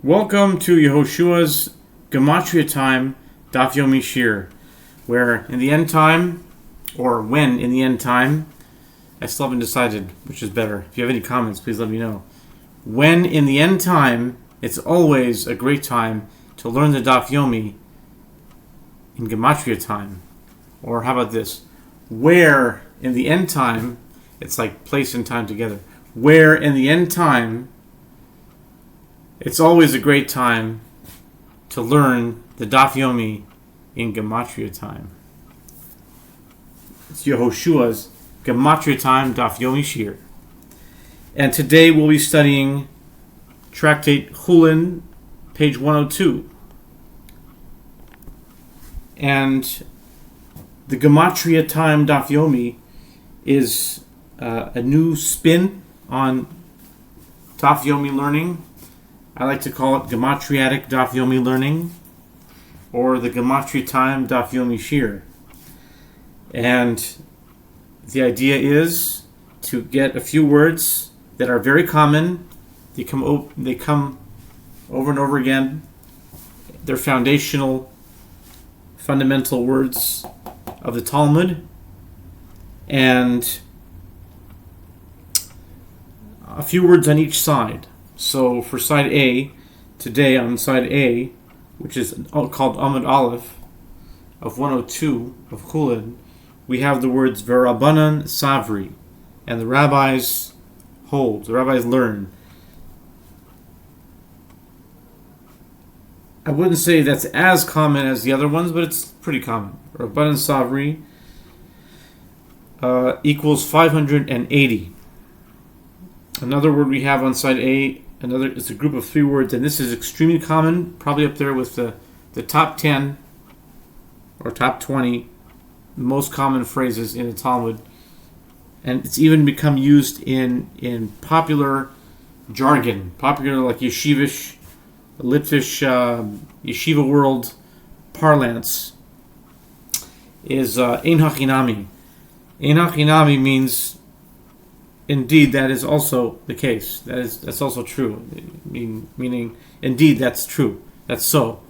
Welcome to Yehoshua's Gematria-Time Daf Yomi Shiur, where in the end time, or when in the end time, I still haven't decided which is better. If you have any comments, please let me know. When in the end time, it's always a great time to learn the Daf Yomi in Gematria-Time. Or how about this? Where in the end time, it's like place and time together. Where in the end time, it's always a great time to learn the Daf Yomi in Gematria-Time. It's Yehoshua's Gematria-Time Daf Yomi Shiur. And today we'll be studying Tractate Chullin, page 102. And the Gematria-Time Daf Yomi is a new spin on Daf Yomi learning. I like to call it Gematriatic Daf Yomi learning, or the Gematria-Time Daf Yomi Shiur. And the idea is to get a few words that are very common. They come over and over again. They're fundamental words of the Talmud, and a few words on each side. So for side A, today on side A, which is called Amud Aleph of 102 of Chullin, we have the words V'Rabbanan Savri, and the rabbis hold, the rabbis learn. I wouldn't say that's as common as the other ones, but it's pretty common. Rabbanan Savri equals 580. Another word we have on side A, it's a group of three words, and this is extremely common, probably up there with the top 10 or top 20 most common phrases in the Talmud. And it's even become used in popular jargon, popular like yeshivish, Litvish, yeshiva world parlance, is Ein Hachinami. Ein Hachinami means indeed, that is also the case. That's also true. Meaning, indeed, that's true. That's so.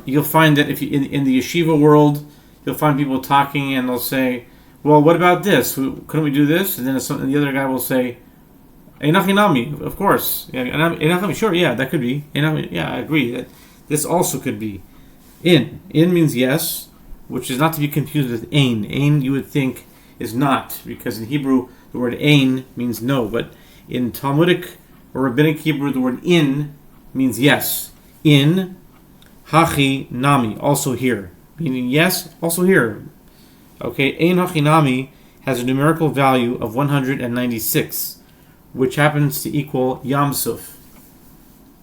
You'll find that if you, in the yeshiva world, you'll find people talking and they'll say, "Well, what about this? Couldn't we do this?" And then the other guy will say, "Ein Hachinami, of course. Yeah, Ein Hachinami, sure, yeah, that could be. Yeah, I agree. That this also could be. In means yes, which is not to be confused with ein. Ein, you would think, is not, because in Hebrew the word ein means no, but in Talmudic or Rabbinic Hebrew the word in means yes. In, hachi nami, also here, meaning yes, also here. Okay, ein hachinami has a numerical value of 196, which happens to equal Yam Suf.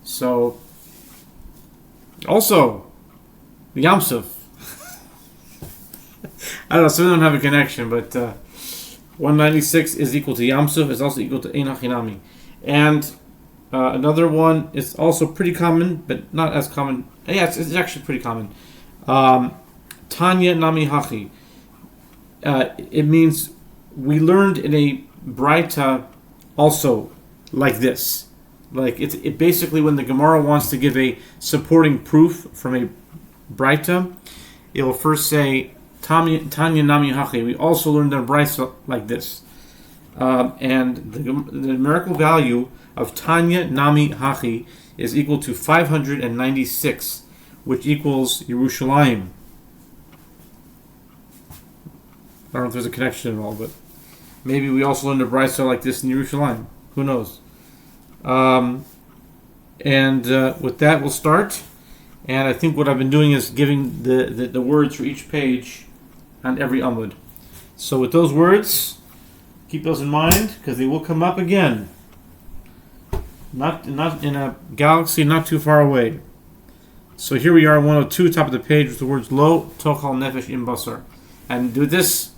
So, also, Yam Suf. I don't know, some of them have a connection, but 196 is equal to Yam Suf, is also equal to Ein Hachinami. And another one is also pretty common, but not as common. Yeah, it's actually pretty common. Tanya Nami Hachi. It means we learned in a Braita also like this. Like it basically, when the Gemara wants to give a supporting proof from a Braita, it will first say Tanya Nami Hachi. We also learned in Braita like this. And the numerical value of Tanya Nami Hachi is equal to 596, which equals Yerushalayim. I don't know if there's a connection at all, but maybe we also learned a Braita like this in Yerushalayim. Who knows? And with that, we'll start. And I think what I've been doing is giving the words for each page on every Amud. So with those words, keep those in mind, because they will come up again. Not in a galaxy not too far away. So here we are, 102, top of the page, with the words Lo Tochal Nefesh Im Basar. And with this,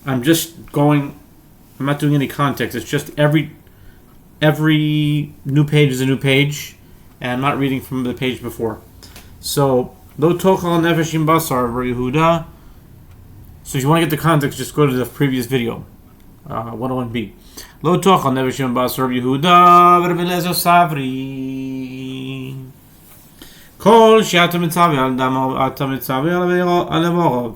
I'm not doing any context. It's just every new page is a new page, and I'm not reading from the page before. So, Lo Tochal Nefesh Im Basar Yehuda. So if you want to get the context, just go to the previous video, 101b. Lo Tochal Nefesh Im Basar Yehuda V'Rabbi Eliezer Savri. Kol she'ata mitzavi al damo ata mitzavi al levorov.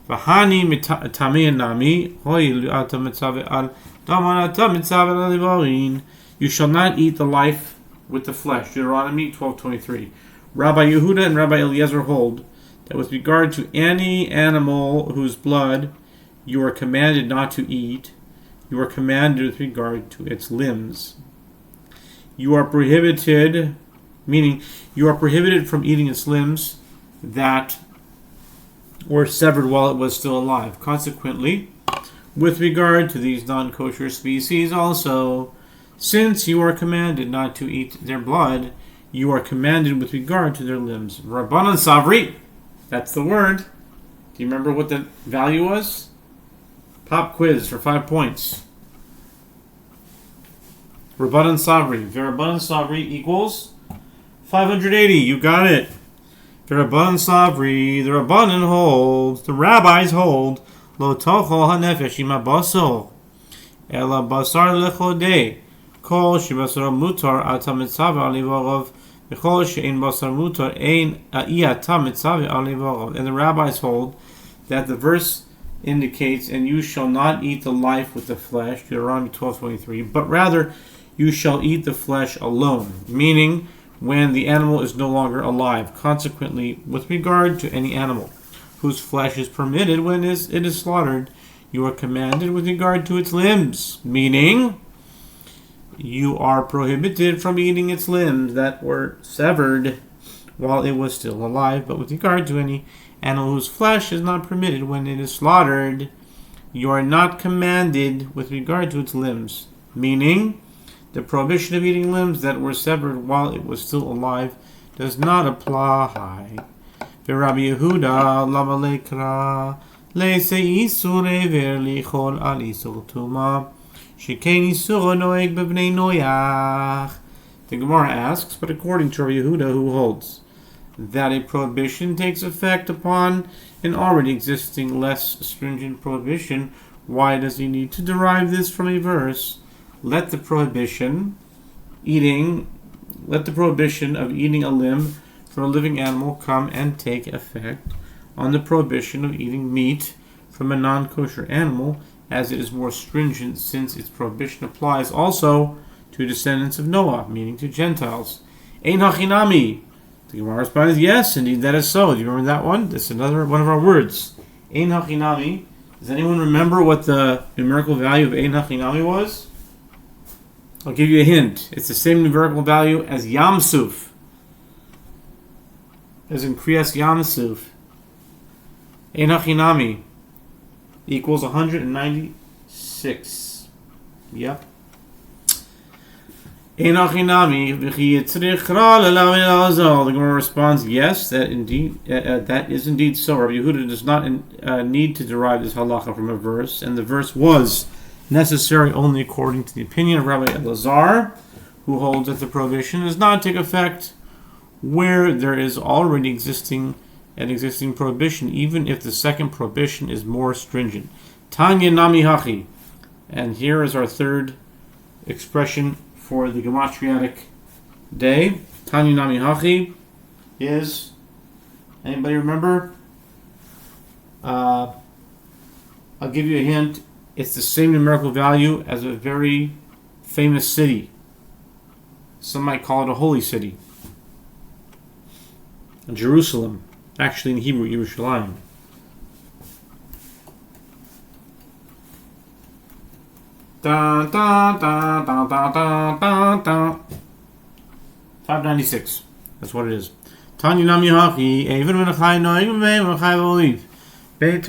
V'hani tamei nami hoil ata mitzavi al damo ata mitzavi al levorin. You shall not eat the life with the flesh. Deuteronomy 12:23. Rabbi Yehuda and Rabbi Eliezer hold that with regard to any animal whose blood you are commanded not to eat, you are commanded with regard to its limbs. You are prohibited, meaning you are prohibited from eating its limbs that were severed while it was still alive. Consequently, with regard to these non-kosher species also, since you are commanded not to eat their blood, you are commanded with regard to their limbs. Rabbanan Savri, that's the word. Do you remember what the value was? Pop quiz for 5 points. Rabbanan Savri. Rabbanan Savri equals 580. You got it. Rabbanan Savri. The Rabbanan holds, the rabbis hold, Lo tochol hanefesh ima basol, ela basar lechodei, kol shebasar mutar ata mitzav alivarov, v'chol she'ein basar mutar ein ata mitzav alivarov. And the rabbis hold that the verse indicates, and you shall not eat the life with the flesh, Deuteronomy 12:23, but rather you shall eat the flesh alone, meaning when the animal is no longer alive. Consequently, with regard to any animal whose flesh is permitted when it is slaughtered, you are commanded with regard to its limbs, meaning you are prohibited from eating its limbs that were severed while it was still alive. But with regard to any animal whose flesh is not permitted when it is slaughtered, you are not commanded with regard to its limbs, meaning the prohibition of eating limbs that were severed while it was still alive does not apply. Rabbi Yehuda lama lekra leise isur ever lichol al isur tuma sheken isur noeg b'bnei noyach. The Gemara asks, but according to Rabbi Yehuda, who holds that a prohibition takes effect upon an already existing less stringent prohibition, why does he need to derive this from a verse? Let the prohibition of eating a limb from a living animal come and take effect on the prohibition of eating meat from a non-kosher animal, as it is more stringent, since its prohibition applies also to descendants of Noah, meaning to Gentiles. Ein hachinami. The Gemara responds, yes, indeed, that is so. Do you remember that one? That's another one of our words. Ein hachinami. Does anyone remember what the numerical value of ein hachinami was? I'll give you a hint. It's the same numerical value as Yam Suf, as in Kriyas Yam Suf. Ein hachinami equals 196. Yep. Ein hachinami v'chi yitzrich ra l'lav elazar. The Gemara responds, yes, that is indeed so. Rabbi Yehuda does not need to derive this halacha from a verse, and the verse was necessary only according to the opinion of Rabbi Elazar, who holds that the prohibition does not take effect where there is already existing prohibition, even if the second prohibition is more stringent. Tanya nami hachi. And here is our third expression for the Gematriatic day. Tanya nami hachi is, anybody remember? I'll give you a hint. It's the same numerical value as a very famous city. Some might call it a holy city. Jerusalem. Actually, in Hebrew, Yerushalayim. Da, da, da, da, da, da, da, da. 596. That's what it is. Tanya Nam Yahachi, even when a chai no, even when a chai olive. The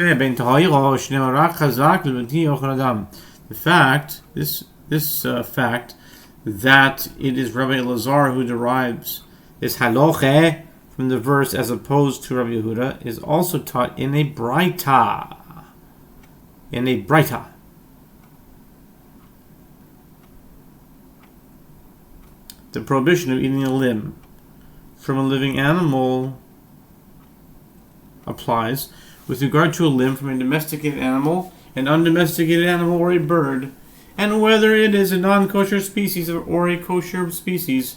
fact, this fact, that it is Rabbi Elazar who derives this haloche from the verse as opposed to Rabbi Yehuda is also taught in a braita. The prohibition of eating a limb from a living animal applies with regard to a limb from a domesticated animal, an undomesticated animal, or a bird, and whether it is a non-kosher species or a kosher species,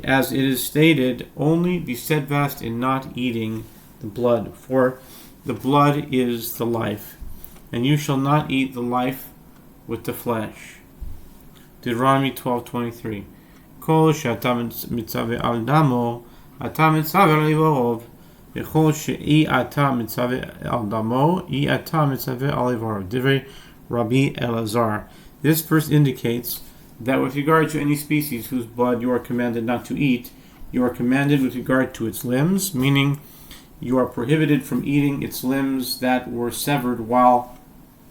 as it is stated, only be steadfast in not eating the blood, for the blood is the life, and you shall not eat the life with the flesh. Deuteronomy 12:23. Kol she'ata mitzaveh al damo, ata mitzaveh al ivorov, v'chol she'i ata mitzaveh al damo, i ata mitzaveh al ivorov. Divrei Rabbi Elazar. This verse indicates that with regard to any species whose blood you are commanded not to eat, you are commanded with regard to its limbs, meaning you are prohibited from eating its limbs that were severed while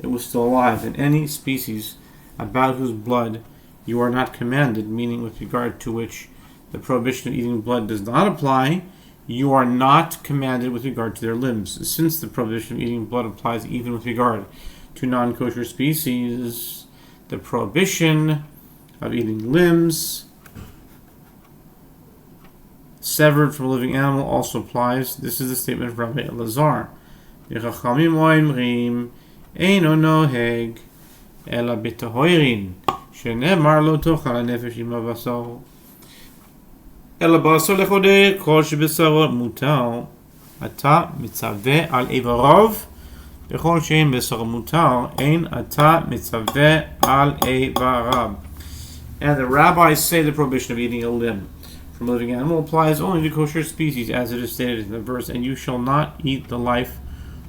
it was still alive. And any species about whose blood you are not commanded, meaning with regard to which the prohibition of eating blood does not apply, you are not commanded with regard to their limbs. Since the prohibition of eating blood applies even with regard to non-kosher species, the prohibition of eating limbs severed from a living animal also applies. This is the statement of Rabbi Elazar. Chachamim oimrim eino noheg ela b'tahoirin shenemar lo tochal hanefesh im habasar ela basar lechodei kol shebesaro mutar ata mitzaveh al ivarov v'chol she'en besaro mutar ein ata mitzaveh al ivarav. And the rabbis say the prohibition of eating a limb from a living animal applies only to kosher species, as it is stated in the verse, and you shall not eat the life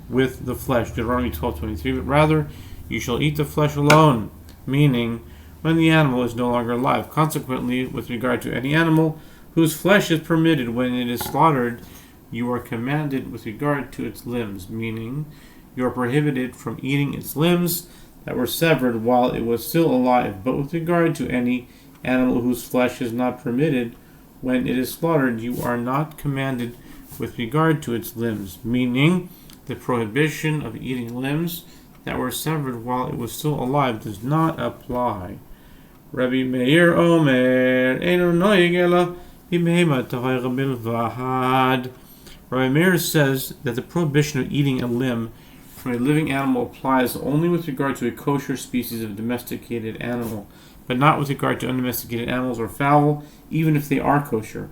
with the flesh, Deuteronomy 12:23, but rather you shall eat the flesh alone, meaning when the animal is no longer alive. Consequently, with regard to any animal whose flesh is permitted when it is slaughtered, you are commanded with regard to its limbs, meaning you are prohibited from eating its limbs that were severed while it was still alive. But with regard to any animal whose flesh is not permitted when it is slaughtered, you are not commanded with regard to its limbs, meaning the prohibition of eating limbs that were severed while it was still alive does not apply. Rabbi Meir Omer Eino noyeg ela b'behema tahora bilvad. Rabbi Meir says that the prohibition of eating a limb from a living animal applies only with regard to a kosher species of domesticated animal, but not with regard to undomesticated animals or fowl, even if they are kosher.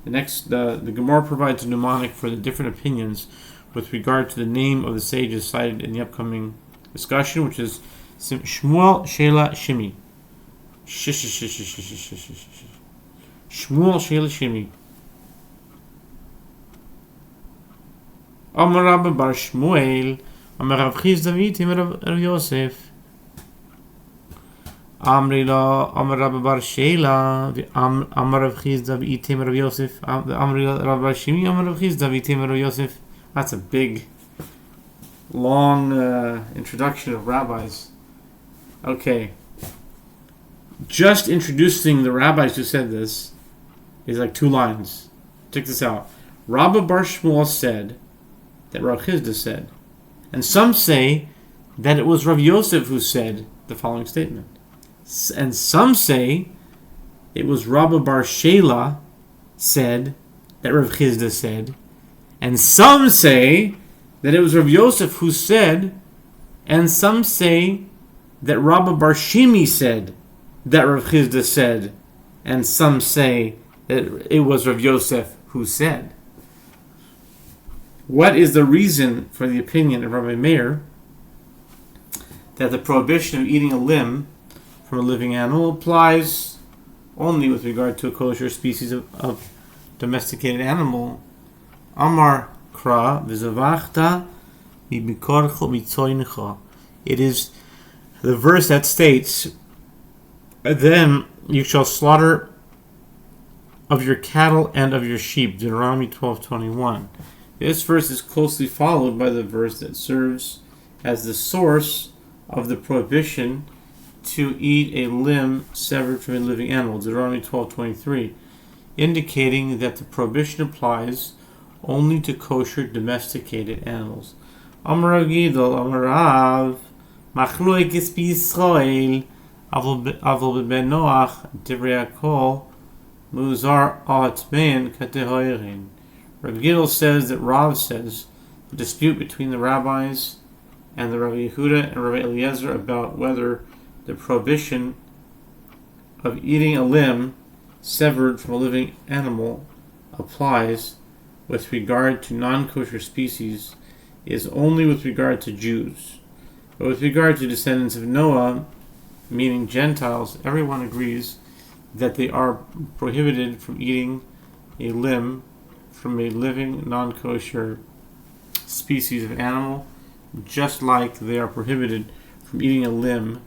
The Gemara provides a mnemonic for the different opinions with regard to the name of the sages cited in the upcoming discussion, which is Shmuel, Shela, Shimi. Shmuel, Shela, Shimi. Amar Rabba bar Shmuel, Amar Rav Chizda v'itim Rav Yosef. Amri la Amar Rabba bar Shela, Amar Rav Chizda v'itim Rav Yosef. Amri la Rav bar Shimi, Amar Rav Chizda v'itim Rav Yosef. That's a big, long introduction of rabbis. Okay. Just introducing the rabbis who said this is like 2 lines. Check this out. Rabba bar Shmuel said that Rav Chizda said. And some say that it was Rav Yosef who said the following statement. And some say it was Rabba bar Shela said that Rav Chizda said. And some say that it was Rav Yosef who said, and some say that Rabba bar Shimi said that Rav Chizda said, and some say that it was Rav Yosef who said. What is the reason for the opinion of Rabbi Meir that the prohibition of eating a limb from a living animal applies only with regard to a kosher species of domesticated animal? Amar kra v'zavachta mibikorcho mitzoincha. It is the verse that states, then you shall slaughter of your cattle and of your sheep, Deuteronomy 12:21. This verse is closely followed by the verse that serves as the source of the prohibition to eat a limb severed from a living animal, Deuteronomy 12:23, indicating that the prohibition applies only to kosher domesticated animals. Amar Gidol, Amar Rav, Machloekes b'Yisrael, Avol ben Noach, Divrei Hakol, Muzar Atmein Katehoirin. Rav Gidol says that Rav says the dispute between the rabbis and the Rabbi Yehuda and Rabbi Eliezer about whether the prohibition of eating a limb severed from a living animal applies with regard to non-kosher species is only with regard to Jews. But with regard to descendants of Noah, meaning Gentiles, everyone agrees that they are prohibited from eating a limb from a living non-kosher species of animal, just like they are prohibited from eating a limb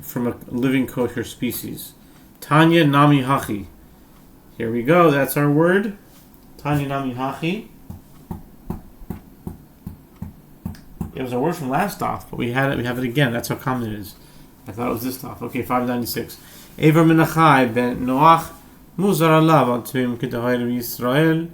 from a living kosher species. Tanya Nami Hachi. Here we go, that's our word. Tanya Nami Hachi. It was our word from last daf, but we have it again. That's how common it is. I thought it was this daf. Okay, 596. Ever Menachai ben Noach Muzar alav al Tvim Ketahayr Yisrael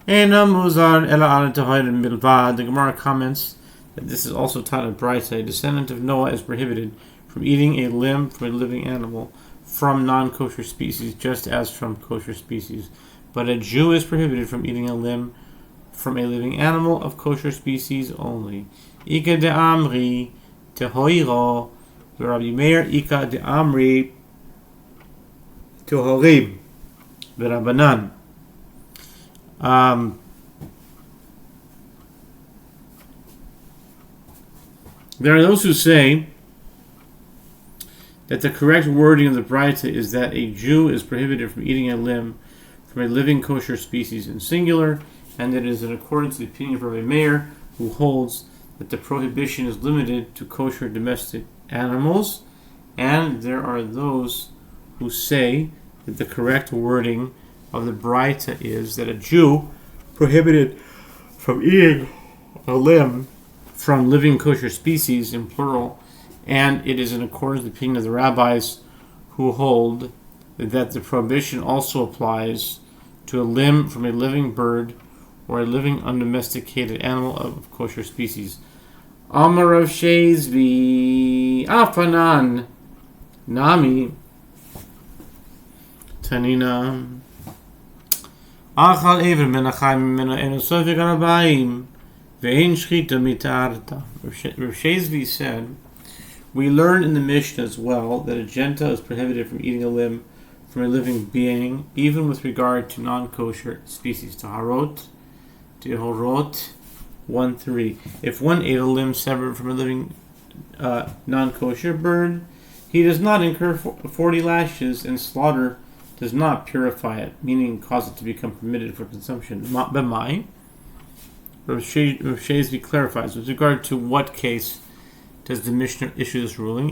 Ena Muzar Ela al Tahayr Milvad. The Gemara comments that this is also taught in Braita. A descendant of Noah is prohibited from eating a limb from a living animal from non-kosher species, just as from kosher species. But a Jew is prohibited from eating a limb from a living animal of kosher species only. Ika de Amri Tehoiro Rabbi Meir Ika de Amri Tehorim V'Rabbanan. There are those who say that the correct wording of the Braita is that a Jew is prohibited from eating a limb from a living kosher species in singular, and that it is in accordance with the opinion of Rabbi Meir, who holds that the prohibition is limited to kosher domestic animals, and there are those who say that the correct wording of the Braita is that a Jew prohibited from eating a limb from living kosher species in plural, and it is in accordance with the opinion of the rabbis who hold that the prohibition also applies to a limb from a living bird or a living undomesticated animal of kosher species. Amar Rav Shezvi Afanan Nami Tanina Achal Ever Menachai Mena Enosofik Arabayim Vein Shchita Mitarta. Rav Shezvi said, we learn in the Mishnah as well that a Gentile is prohibited from eating a limb from a living being, even with regard to non-kosher species. Tehorot 1:3. If one ate a limb severed from a living non-kosher bird, he does not incur 40 lashes, and slaughter does not purify it, meaning cause it to become permitted for consumption. B'mai, Rav Shezvi clarifies, with regard to what case does the Mishnah issue this ruling?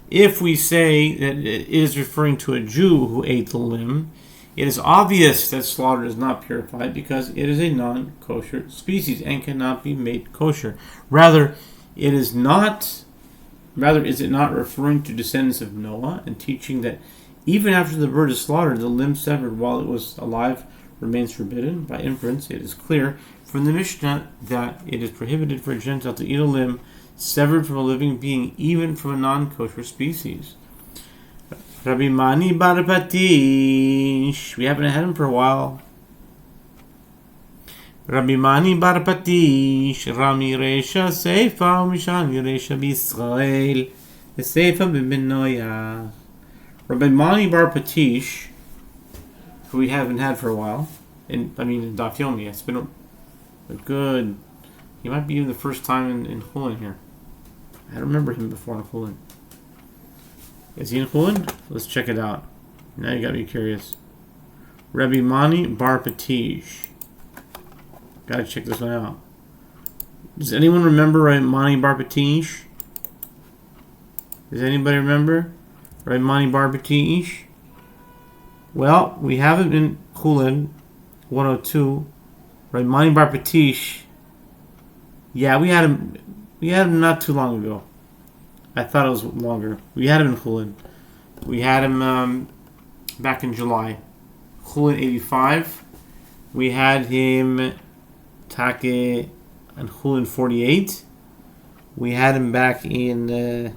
If we say that it is referring to a Jew who ate the limb, it is obvious that slaughter is not purified because it is a non-kosher species and cannot be made kosher. Rather, is it not referring to descendants of Noah and teaching that even after the bird is slaughtered, the limb severed while it was alive remains forbidden? By inference, it is clear from the Mishnah that it is prohibited for a Gentile to eat a limb severed from a living being, even from a non-kosher species. Rabbi Mani Bar Patish. We haven't had him for a while. Rabbi Mani Bar Patish. Rami Resha Seifa Umishani Resha B'Yisrael. The Seifa B'Benoyah. Rabbi Mani Bar Patish, who we haven't had for a while, in Daf Yomi. It's been a good. He might be even the first time in Chullin here. I don't remember him before in Chullin. Is he in Chullin? Let's check it out. Now you got me curious. Rabbi Mani Bar Patish. Gotta check this one out. Does anyone remember Rabbi Mani Bar Patish? Does anybody remember Rabbi Mani Bar Patish? Well, we have him in Chullin 102. Rabbi Mani Bar Patish. Yeah, we had him not too long ago. I thought it was longer. We had him in Chullin. We had him back in July. Chullin 85. We had him Take and Chullin 48. We had him back in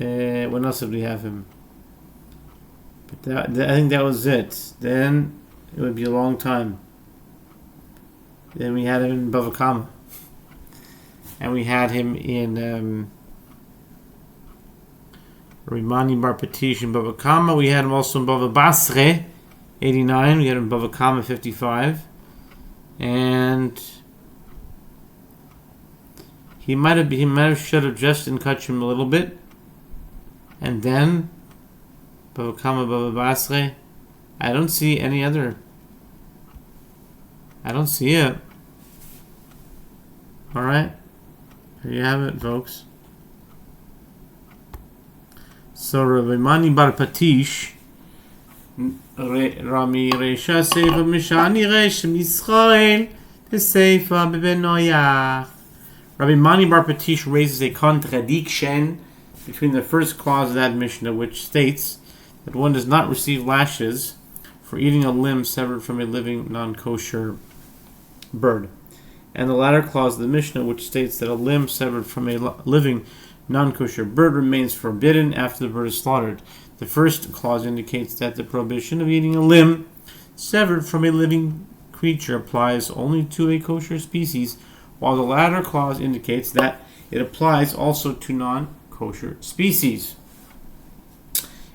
when else did we have him? But I think that was it. Then it would be a long time. Then we had him in Bava Kama. and we had him in Rimani Bar Patish in Bava Kama. We had him also in Bava Basre, 89. We had him in Bava Kama, 55. And he might have should have just in him a little bit. And then Bava Kama, Bava Basre. I don't see any other. I don't see it. Alright. There you have it, folks. So Rabbi Mani Bar Patish Rami Reisha Seifa Mishani Reisha Yisrael Seifa Bebenoyach. Rabbi Mani Bar Patish raises a contradiction between the first clause of that Mishnah, which states that one does not receive lashes for eating a limb severed from a living non-kosher bird, and the latter clause of the Mishnah, which states that a limb severed from a living non-kosher bird remains forbidden after the bird is slaughtered. The first clause indicates that the prohibition of eating a limb severed from a living creature applies only to a kosher species, while the latter clause indicates that it applies also to non-kosher species.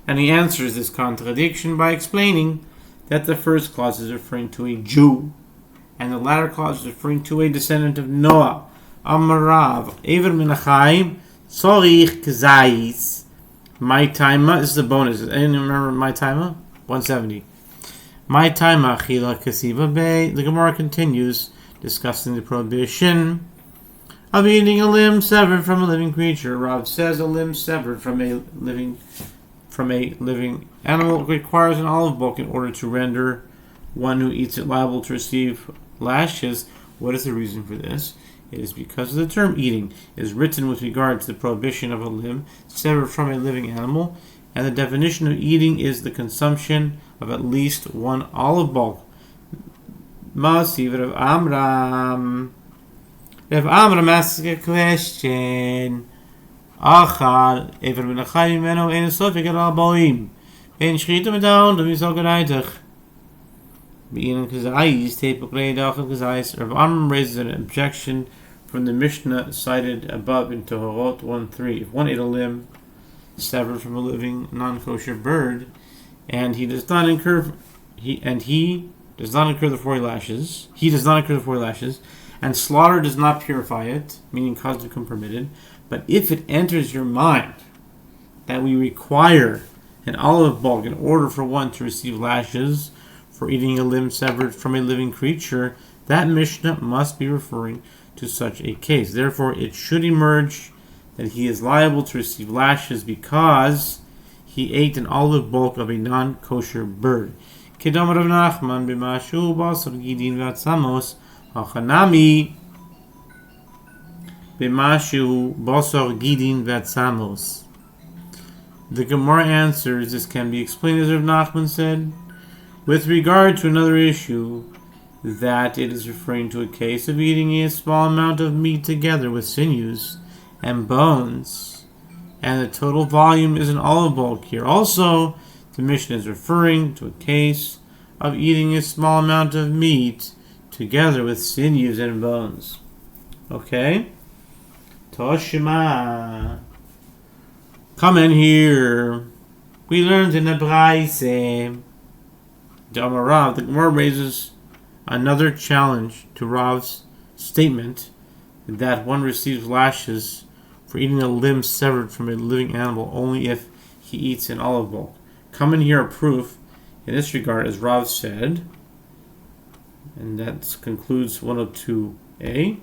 And he answers this contradiction by explaining that the first clause is referring to a Jew, and the latter clause is referring to a descendant of Noah. Amarav, Ever Minachayim, Sorich Kazais. My Taima, this is the bonus. Anyone remember My Taima? 170. My Taima, Chila Kasiva Bay. The Gemara continues discussing the prohibition of eating a limb severed from a living creature. Rav says a limb severed from a living animal requires an olive bulk in order to render one who eats it liable to receive lashes. What is the reason for this? It is because the term eating is written with regard to the prohibition of a limb severed from a living animal, and the definition of eating is the consumption of at least one olive bulk. Masiv Rav Amram. Rav Amram asks a question. Achar, Ever Minachayim Meno, Ein Sofik Al Boim. Ein Shchita Medown, Dom Yisol Gereitach. Being Kazais, Tepuk Reidach of Kazais. Rav Amram raises an objection from the Mishnah cited above in Tohorot 1:3. If one ate a limb severed from a living non-kosher bird, and he does not incur the 40 lashes, and slaughter does not purify it, meaning cause to become permitted. But if it enters your mind that we require an olive bulk in order for one to receive lashes for eating a limb severed from a living creature, that Mishnah must be referring to such a case. Therefore, it should emerge that he is liable to receive lashes because he ate an olive bulk of a non-kosher bird. Kedam Rav Nachman b'mashu basar gidin v'atzamos hachanami b'mashu basar gidin v'atzamos. The Gemara answers, this can be explained as Rav Nachman said, with regard to another issue, that it is referring to a case of eating a small amount of meat together with sinews and bones, and the total volume is an olive bulk. Here also, the Mishnah is referring to a case of eating a small amount of meat together with sinews and bones. Okay? Toshima. Come in here. We learned in the Braise. The Gemara raises another challenge to Rav's statement that one receives lashes for eating a limb severed from a living animal only if he eats an olive bulk. Come in here a proof in this regard, as Rav said, and that concludes 102a.